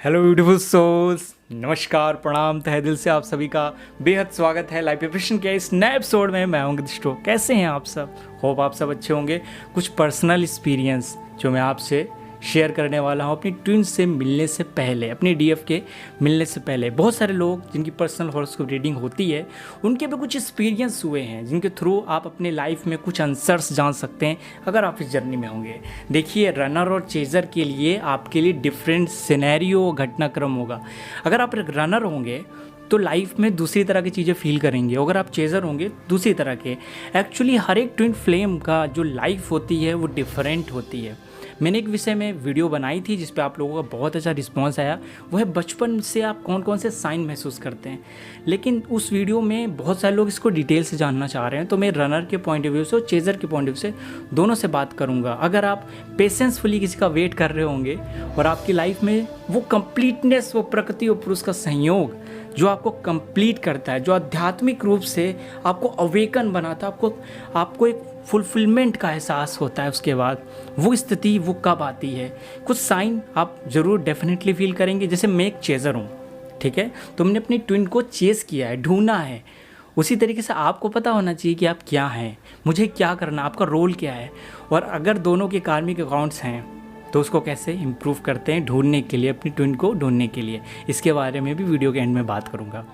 Hello beautiful souls, नमस्कार, प्रणाम, तहे दिल से आप सभी का बेहद स्वागत है लाइफ प्रिपरेशन के इस नए एपिसोड में। मैं हूं दिष्टो। कैसे हैं आप सब? होप आप सब अच्छे होंगे। कुछ पर्सनल एक्सपीरियंस जो मैं आपसे शेयर करने वाला हूं अपनी ट्विन से मिलने से पहले, अपनी डीएफ के मिलने से पहले। बहुत सारे लोग जिनकी पर्सनल हॉरोस्कोप रीडिंग होती है, उनके भी कुछ एक्सपीरियंस हुए हैं जिनके थ्रू आप अपने लाइफ में कुछ आंसर्स जान सकते हैं अगर आप इस जर्नी में होंगे। देखिए, रनर और चेजर के लिए आपके लिए डिफरेंट सिनेरियो घटनाक्रम होगा। अगर आप रनर होंगे तो लाइफ में दूसरी तरह की चीज़ें फील करेंगे, अगर आप चेज़र होंगे दूसरी तरह के। एक्चुअली हर एक ट्विन फ्लेम का जो लाइफ होती है वो डिफरेंट होती है। मैंने एक विषय में वीडियो बनाई थी जिस पे आप लोगों का बहुत अच्छा रिस्पांस आया, वो है बचपन से आप कौन कौन से साइन महसूस करते हैं। लेकिन उस वीडियो में बहुत सारे लोग इसको डिटेल से जानना चाह रहे हैं, तो मैं रनर के पॉइंट ऑफ व्यू से और चेज़र के पॉइंट ऑफ व्यू से दोनों से बात करूँगा। अगर आप पेशेंसफुली किसी का वेट कर रहे होंगे और आपकी लाइफ में वो कंप्लीटनेस, वो प्रकृति और पुरुष का संयोग जो आपको कंप्लीट करता है, जो आध्यात्मिक रूप से आपको अवेकन बनाता है, आपको एक फुलफिलमेंट का एहसास होता है, उसके बाद वो स्थिति वो कब आती है, कुछ साइन आप ज़रूर डेफिनेटली फील करेंगे। जैसे मैं एक चेज़र हूँ, ठीक है, तो हमने अपनी ट्विन को चेज़ किया है, ढूंढना है। उसी तरीके से आपको पता होना चाहिए कि आप क्या हैं, मुझे क्या करना, आपका रोल क्या है। और अगर दोनों के कार्मिक अकाउंट्स हैं तो उसको कैसे इम्प्रूव करते हैं ढूंढने के लिए, अपनी ट्विन को ढूंढने के लिए, इसके बारे में भी वीडियो के एंड में बात करूंगा।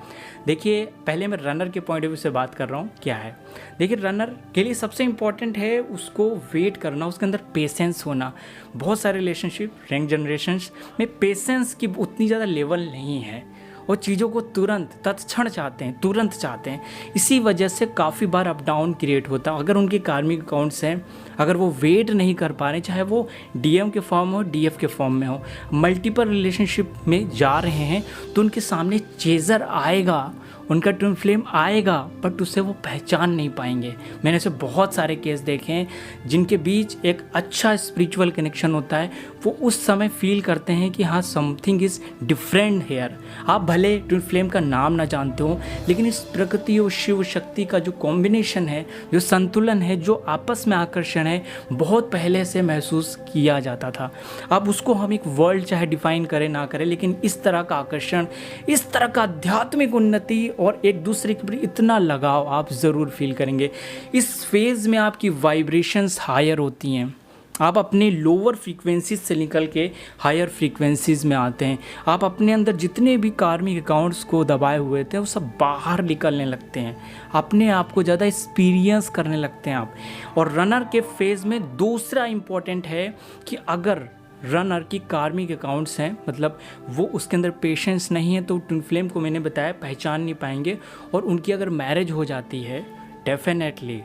देखिए, पहले मैं रनर के पॉइंट ऑफ व्यू से बात कर रहा हूँ क्या है। देखिए, रनर के लिए सबसे इम्पॉर्टेंट है उसको वेट करना, उसके अंदर पेशेंस होना। बहुत सारे रिलेशनशिप, यंग जनरेशन्स में पेशेंस की उतनी ज़्यादा लेवल नहीं है और चीज़ों को तुरंत तत्क्षण चाहते हैं, तुरंत चाहते हैं। इसी वजह से काफ़ी बार अप डाउन क्रिएट होता है। अगर उनके कार्मिक अकाउंट्स हैं, अगर वो वेट नहीं कर पा रहे, चाहे वो डीएम के फॉर्म हो, डीएफ के फॉर्म में हो, मल्टीपल रिलेशनशिप में जा रहे हैं, तो उनके सामने चेज़र आएगा, उनका ट्विन फ्लेम आएगा, बट उससे वो पहचान नहीं पाएंगे। मैंने ऐसे बहुत सारे केस देखे हैं जिनके बीच एक अच्छा स्पिरिचुअल कनेक्शन होता है। वो उस समय फील करते हैं कि हाँ, समथिंग इज़ डिफरेंट हेयर। आप भले ट्विन फ्लेम का नाम ना जानते हो, लेकिन इस प्रकृति और शिव शक्ति का जो कॉम्बिनेशन है, जो संतुलन है, जो आपस में आकर्षण है, बहुत पहले से महसूस किया जाता था। अब उसको हम एक वर्ल्ड चाहे डिफाइन करें ना करें, लेकिन इस तरह का आकर्षण, इस तरह का आध्यात्मिक उन्नति और एक दूसरे के प्रति इतना लगाव आप ज़रूर फील करेंगे। इस फेज़ में आपकी वाइब्रेशंस हायर होती हैं, आप अपने लोअर फ्रीक्वेंसीज से निकल के हायर फ्रीक्वेंसीज में आते हैं। आप अपने अंदर जितने भी कार्मिक अकाउंट्स को दबाए हुए थे वो सब बाहर निकलने लगते हैं, अपने आप को ज़्यादा एक्सपीरियंस करने लगते हैं आप। और रनर के फेज़ में दूसरा इम्पॉर्टेंट है कि अगर रनर की कार्मिक अकाउंट्स हैं, मतलब वो उसके अंदर पेशेंस नहीं है, तो ट्विन फ्लेम को मैंने बताया पहचान नहीं पाएंगे। और उनकी अगर मैरिज हो जाती है, डेफिनेटली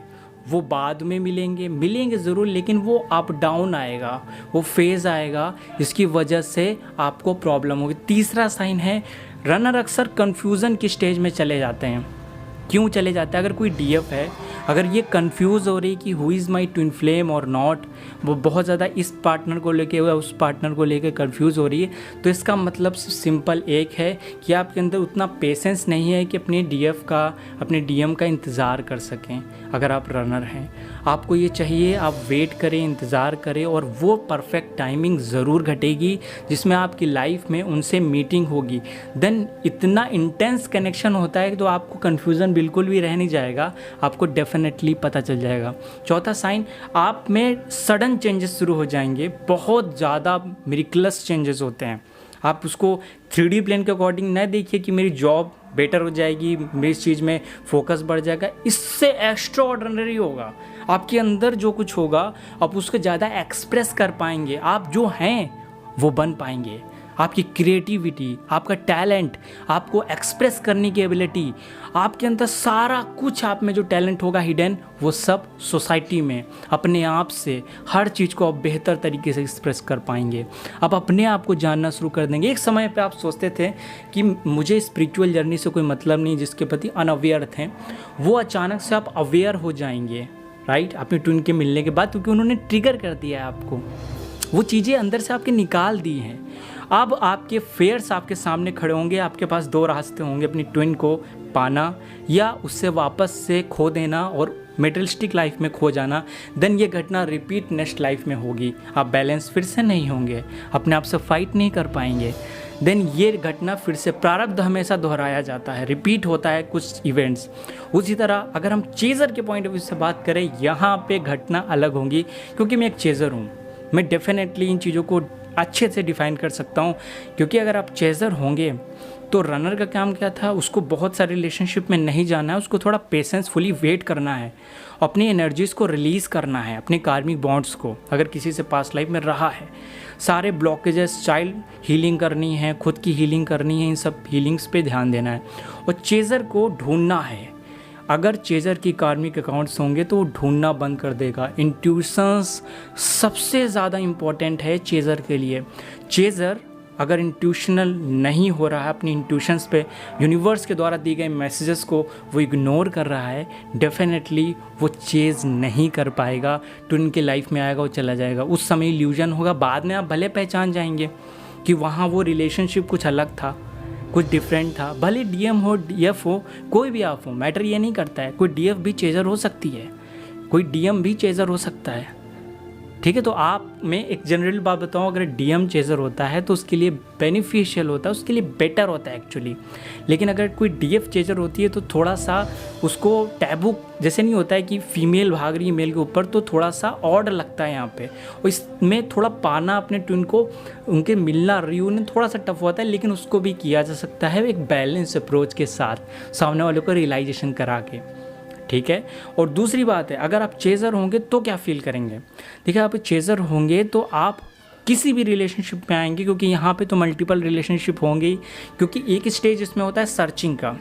वो बाद में मिलेंगे ज़रूर, लेकिन वो अप डाउन आएगा, वो फेज़ आएगा, जिसकी वजह से आपको प्रॉब्लम होगी। तीसरा साइन है, रनर अक्सर कन्फ्यूज़न की स्टेज में चले जाते हैं। क्यों चले जाते हैं? अगर कोई डीएफ है, अगर ये कंफ्यूज हो रही कि who is my twin flame और नॉट, वो बहुत ज़्यादा इस पार्टनर को लेके या उस पार्टनर को लेके कंफ्यूज हो रही है, तो इसका मतलब सिंपल एक है कि आपके अंदर उतना पेशेंस नहीं है कि अपने डीएफ का, अपने डीएम का इंतज़ार कर सकें। अगर आप रनर हैं, आपको ये चाहिए, आप वेट करें, इंतज़ार करें, और वो परफेक्ट टाइमिंग ज़रूर घटेगी जिसमें आपकी लाइफ में उनसे मीटिंग होगी। देन इतना इंटेंस कनेक्शन होता है कि तो आपको कन्फ्यूज़न बिल्कुल भी रह नहीं जाएगा, आपको डेफिनेटली पता चल जाएगा। चौथा साइन, आप में सडन चेंजेस शुरू हो जाएंगे, बहुत ज़्यादा मिरेकलस चेंजेस होते हैं। आप उसको 3D प्लेन के अकॉर्डिंग न देखिए कि मेरी जॉब बेटर हो जाएगी, मेरी इस चीज़ में फोकस बढ़ जाएगा। इससे एक्स्ट्रा ऑर्डिनरी होगा, आपके अंदर जो कुछ होगा आप उसको ज़्यादा एक्सप्रेस कर पाएंगे, आप जो हैं वो बन पाएंगे। आपकी क्रिएटिविटी, आपका टैलेंट, आपको एक्सप्रेस करने की एबिलिटी, आपके अंदर सारा कुछ, आप में जो टैलेंट होगा हिडन, वो सब सोसाइटी में अपने आप से हर चीज़ को आप बेहतर तरीके से एक्सप्रेस कर पाएंगे। आप अपने आप को जानना शुरू कर देंगे। एक समय पे आप सोचते थे कि मुझे स्पिरिचुअल जर्नी से कोई मतलब नहीं, जिसके प्रति अनअवेयर थे, वो अचानक से आप अवेयर हो जाएंगे, राइट, अपनी ट्विन के मिलने के बाद, क्योंकि उन्होंने ट्रिगर कर दिया है आपको, वो चीज़ें अंदर से आपके निकाल दी हैं। अब आपके फेयर्स आपके सामने खड़े होंगे, आपके पास दो रास्ते होंगे, अपनी ट्विन को पाना या उससे वापस से खो देना और मेटेरियलिस्टिक लाइफ में खो जाना। देन ये घटना रिपीट नेक्स्ट लाइफ में होगी, आप बैलेंस फिर से नहीं होंगे, अपने आप से फाइट नहीं कर पाएंगे। देन ये घटना फिर से प्रारब्ध हमेशा दोहराया जाता है, रिपीट होता है कुछ इवेंट्स। उसी तरह अगर हम चेज़र के पॉइंट ऑफ व्यू से बात करें, यहाँ पे घटना अलग होंगी, क्योंकि मैं एक चेज़र हूँ। मैं डेफिनेटली इन चीज़ों को अच्छे से डिफ़ाइन कर सकता हूँ, क्योंकि अगर आप चेज़र होंगे तो रनर का काम क्या था, उसको बहुत सारे रिलेशनशिप में नहीं जाना है, उसको थोड़ा पेशेंसफुली वेट करना है, अपनी एनर्जीज़ को रिलीज़ करना है, अपने कार्मिक बॉन्ड्स को, अगर किसी से पास्ट लाइफ में रहा है, सारे ब्लॉकेजेस, चाइल्ड हीलिंग करनी है, खुद की हीलिंग करनी है, इन सब हीलिंग्स पे ध्यान देना है और चेज़र को ढूंढना है। अगर चेज़र की कार्मिक अकाउंट्स होंगे तो वो ढूंढना बंद कर देगा। इंट्यूशंस सबसे ज़्यादा इम्पॉर्टेंट है चेज़र के लिए। चेज़र अगर इंट्यूशनल नहीं हो रहा है, अपनी इंट्यूशंस पे यूनिवर्स के द्वारा दिए गए मैसेजेस को वो इग्नोर कर रहा है, डेफिनेटली वो चेज़ नहीं कर पाएगा, तो उनके लाइफ में आएगा, वो चला जाएगा। उस समय इल्यूजन होगा, बाद में आप भले पहचान जाएंगे कि वहाँ वो रिलेशनशिप कुछ अलग था, कुछ डिफरेंट था। भले डीएम हो, डीएफ हो, कोई भी आप हो, मैटर ये नहीं करता है। कोई डीएफ भी चेज़र हो सकती है, कोई डीएम भी चेज़र हो सकता है, ठीक है। तो आप, मैं एक जनरल बात बताऊं, अगर डीएम चेज़र होता है तो उसके लिए बेनिफिशियल होता है, उसके लिए बेटर होता है एक्चुअली। लेकिन अगर कोई डीएफ चेज़र होती है तो थोड़ा सा उसको टैबू जैसे नहीं होता है कि फीमेल भाग रही है मेल के ऊपर, तो थोड़ा सा ऑड लगता है यहाँ पे। और इसमें थोड़ा पाना अपने ट्विन को, उनके मिलना रियूनियन थोड़ा सा टफ होता है, लेकिन उसको भी किया जा सकता है एक बैलेंस अप्रोच के साथ, सामने वाले को रियलाइजेशन करा के, ठीक है। और दूसरी बात है, अगर आप चेज़र होंगे तो क्या फील करेंगे। देखिए, आप चेज़र होंगे तो आप किसी भी रिलेशनशिप में आएंगे, क्योंकि यहाँ पे तो मल्टीपल रिलेशनशिप होंगे ही, क्योंकि एक स्टेज इसमें होता है सर्चिंग का,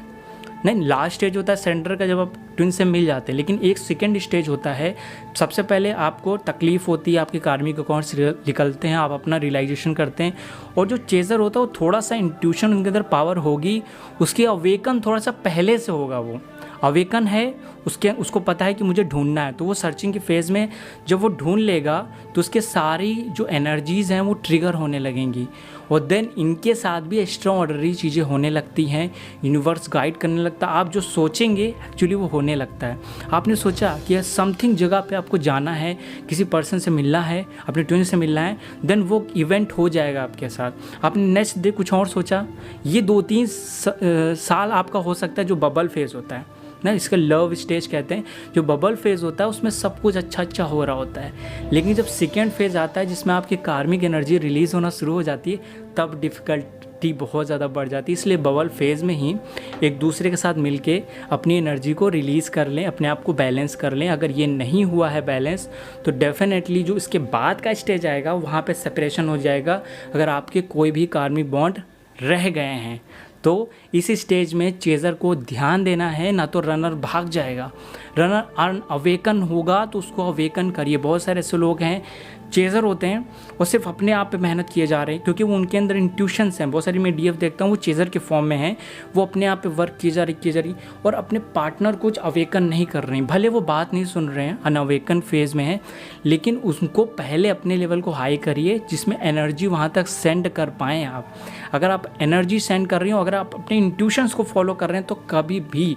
नहीं, लास्ट स्टेज होता है सेंटर का, जब आप ट्विन से मिल जाते हैं। लेकिन एक सेकेंड स्टेज होता है, सबसे पहले आपको तकलीफ़ होती है, आपके कार्मिक अकाउंट्स निकलते हैं, आप अपना रियलाइजेशन करते हैं। और जो चेज़र होता है वो थोड़ा सा इंट्यूशन, उनके अंदर पावर होगी, उसकी अवेकन थोड़ा सा पहले से होगा। वो अवेकन है, उसको पता है कि मुझे ढूंढना है, तो वो सर्चिंग के फेज़ में जब वो ढूंढ लेगा तो उसके सारी जो एनर्जीज़ हैं वो ट्रिगर होने लगेंगी, और देन इनके साथ भी एक्स्ट्रा ऑर्डनरी चीज़ें होने लगती हैं, यूनिवर्स गाइड करने लगता है। आप जो सोचेंगे एक्चुअली वो होने लगता है। आपने सोचा कि समथिंग जगह पे आपको जाना है, किसी पर्सन से मिलना है, अपने ट्विन से मिलना है, देन वो इवेंट हो जाएगा आपके साथ। आपने नेक्स्ट डे कुछ और सोचा, ये 2-3 साल आपका हो सकता है जो बबल फेज़ होता है ना, इसका लव स्टेज कहते हैं। जो बबल फेज़ होता है उसमें सब कुछ अच्छा हो रहा होता है, लेकिन जब सेकेंड फेज़ आता है जिसमें आपकी कार्मिक एनर्जी रिलीज़ होना शुरू हो जाती है, तब डिफ़िकल्टी बहुत ज़्यादा बढ़ जाती है। इसलिए बबल फेज़ में ही एक दूसरे के साथ मिलके अपनी एनर्जी को रिलीज़ कर लें, अपने आप को बैलेंस कर लें। अगर ये नहीं हुआ है बैलेंस, तो डेफिनेटली जो इसके बाद का स्टेज आएगा वहाँ पे सेपरेशन हो जाएगा, अगर आपके कोई भी कार्मिक बॉन्ड रह गए हैं। तो इस स्टेज में चेज़र को ध्यान देना है, ना तो रनर भाग जाएगा। रनर अवेकन होगा तो उसको अवेकन करिए। बहुत सारे ऐसे लोग हैं चेज़र होते हैं और सिर्फ अपने आप पे मेहनत किए जा रहे हैं, क्योंकि वो उनके अंदर इंट्यूशंस हैं। बहुत सारी मैं डीएफ देखता हूँ वो चेज़र के फॉर्म में हैं, वो अपने आप पे वर्क किए जा रही और अपने पार्टनर कुछ अवेकन नहीं कर रही। भले वो बात नहीं सुन रहे हैं, अनअवेकन फेज़ में है, लेकिन उसको पहले अपने लेवल को हाई करिए जिसमें एनर्जी वहाँ तक सेंड कर पाएँ आप। अगर आप एनर्जी सेंड कर रही हो, अगर आप अपने इंट्यूशंस को फॉलो कर रहे हैं, तो कभी भी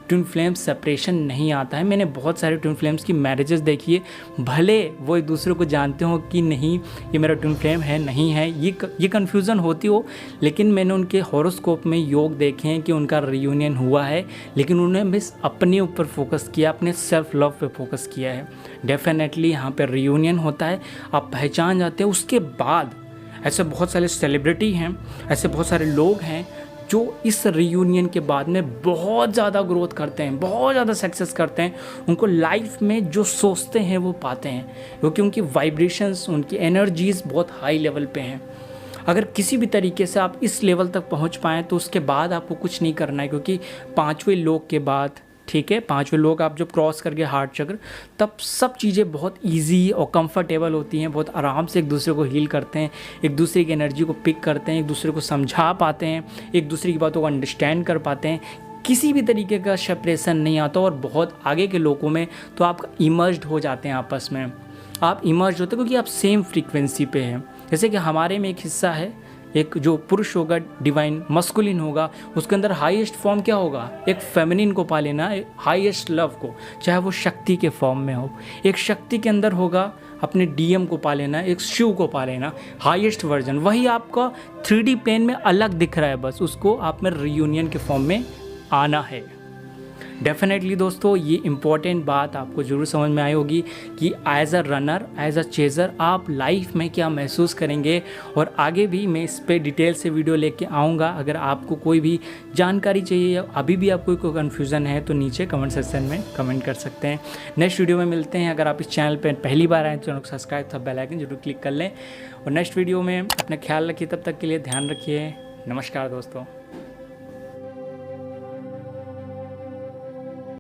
ट्विन फ्लेम्स सेपरेशन नहीं आता है। मैंने बहुत सारे ट्विन फ्लेम्स की मैरिजेस देखी है, भले वो एक दूसरे को जानते हो कि नहीं ये मेरा ट्विन फ्लेम है, नहीं है, ये कन्फ्यूज़न होती हो, लेकिन मैंने उनके हॉरोस्कोप में योग देखे हैं कि उनका रियूनियन हुआ है, लेकिन उन्होंने बस अपने ऊपर फोकस किया, अपने सेल्फ लव पे फोकस किया है। डेफिनेटली यहाँ पर रियूनियन होता है, आप पहचान जाते हैं। उसके बाद ऐसे बहुत सारे सेलिब्रिटी हैं, ऐसे बहुत सारे लोग हैं जो इस रियूनियन के बाद में बहुत ज़्यादा ग्रोथ करते हैं, बहुत ज़्यादा सक्सेस करते हैं। उनको लाइफ में जो सोचते हैं वो पाते हैं, क्योंकि उनकी वाइब्रेशंस, उनकी एनर्जीज़ बहुत हाई लेवल पे हैं। अगर किसी भी तरीके से आप इस लेवल तक पहुंच पाएँ तो उसके बाद आपको कुछ नहीं करना है, क्योंकि 5वें लोक के बाद, ठीक है, 5वें लोक आप जब क्रॉस करके हार्ट चक्र, तब सब चीज़ें बहुत इजी और कंफर्टेबल होती हैं। बहुत आराम से एक दूसरे को हील करते हैं, एक दूसरे की एनर्जी को पिक करते हैं, एक दूसरे को समझा पाते हैं, एक दूसरे की बातों को अंडरस्टैंड कर पाते हैं। किसी भी तरीके का सेपरेशन नहीं आता। और बहुत आगे के लोगों में तो आप इमर्ज्ड हो जाते हैं, आपस में आप इमर्ज होते हैं, क्योंकि आप सेम फ्रीक्वेंसी पे हैं। जैसे कि हमारे में एक हिस्सा है एक जो पुरुष होगा डिवाइन मस्कुलिन होगा, उसके अंदर हाईएस्ट फॉर्म क्या होगा, एक फेमिनिन को पा लेना, हाईएस्ट लव को, चाहे वो शक्ति के फॉर्म में हो। एक शक्ति के अंदर होगा अपने डीएम को पा लेना, एक शिव को पा लेना, हाईएस्ट वर्जन। वही आपका 3D प्लेन में अलग दिख रहा है, बस उसको आप में रियूनियन के फॉर्म में आना है। डेफिनेटली दोस्तों, ये इम्पॉर्टेंट बात आपको ज़रूर समझ में आई होगी कि as a runner, as a chaser आप लाइफ में क्या महसूस करेंगे। और आगे भी मैं इस पर डिटेल से वीडियो लेके आऊँगा। अगर आपको कोई भी जानकारी चाहिए या अभी भी आपको कोई कन्फ्यूज़न है तो नीचे कमेंट सेक्शन में कमेंट कर सकते हैं। नेक्स्ट वीडियो में मिलते हैं। अगर आप इस चैनल पर पहली बार आए तो चैनल को सब्सक्राइब था बेल आइकन जरूर क्लिक कर लें। और नेक्स्ट वीडियो में अपना ख्याल रखिए, तब तक के लिए ध्यान रखिए। नमस्कार दोस्तों।